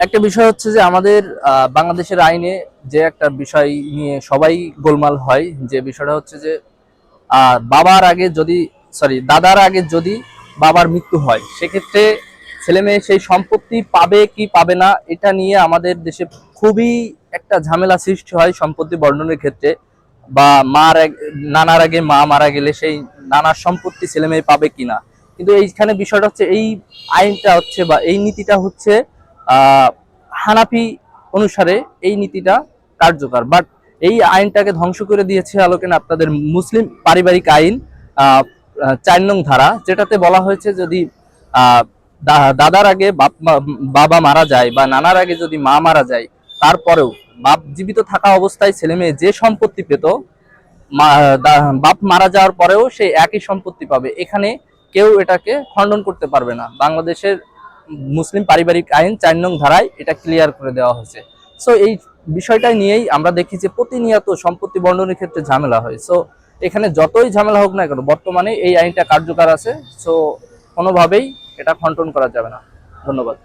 একটা বিষয় হচ্ছে যে আমাদের বাংলাদেশের আইনে যে একটা বিষয় নিয়ে সবাই গোলমাল হয়, যে বিষয়টা হচ্ছে যে বাবার আগে যদি দাদার আগে যদি বাবার মৃত্যু হয়, সেক্ষেত্রে ছেলে মেয়ে সেই সম্পত্তি পাবে কি পাবে না, এটা নিয়ে আমাদের দেশে খুবই একটা ঝামেলা সৃষ্টি হয় সম্পত্তি বন্টনের ক্ষেত্রে। বা নানার আগে মা মারা গেলে সেই নানার সম্পত্তি ছেলে মেয়ে পাবে কিনা। কিন্তু এইখানে বিষয়টা হচ্ছে, এই আইনটা হচ্ছে বা এই নীতিটা হচ্ছে আহ হানাফি অনুসারে এই নীতিটা কার্যকর, বাট এই আইনটাকে ধ্বংস করে দিয়েছে আলোকেন আপনাদের মুসলিম পারিবারিক আইন 4 নং ধারা, যেটাতে বলা হয়েছে যদি আহ দাদার আগে বাবা মারা যায় বা নানার আগে যদি মা মারা যায়, তারপরেও বাপ জীবিত থাকা অবস্থায় ছেলে মেয়ে যে সম্পত্তি পেত, বাপ মারা যাওয়ার পরেও সেই একই সম্পত্তি পাবে। এখানে কেউ এটাকে খণ্ডন করতে পারবে না। বাংলাদেশের মুসলিম পারিবারিক আইন 4 নং ধারায় এটা ক্লিয়ার করে দেওয়া হয়েছে। সো এই বিষয়টা নিয়েই আমরা দেখি যে প্রতিনিয়ত সম্পত্তি বন্টনের ক্ষেত্রে ঝামেলা হয়। সো এখানে যতই ঝামেলা হোক না কেন, বর্তমানে এই আইনটা কার্যকর আছে। সো কোনোভাবেই এটা খণ্ডন করা যাবে না। ধন্যবাদ।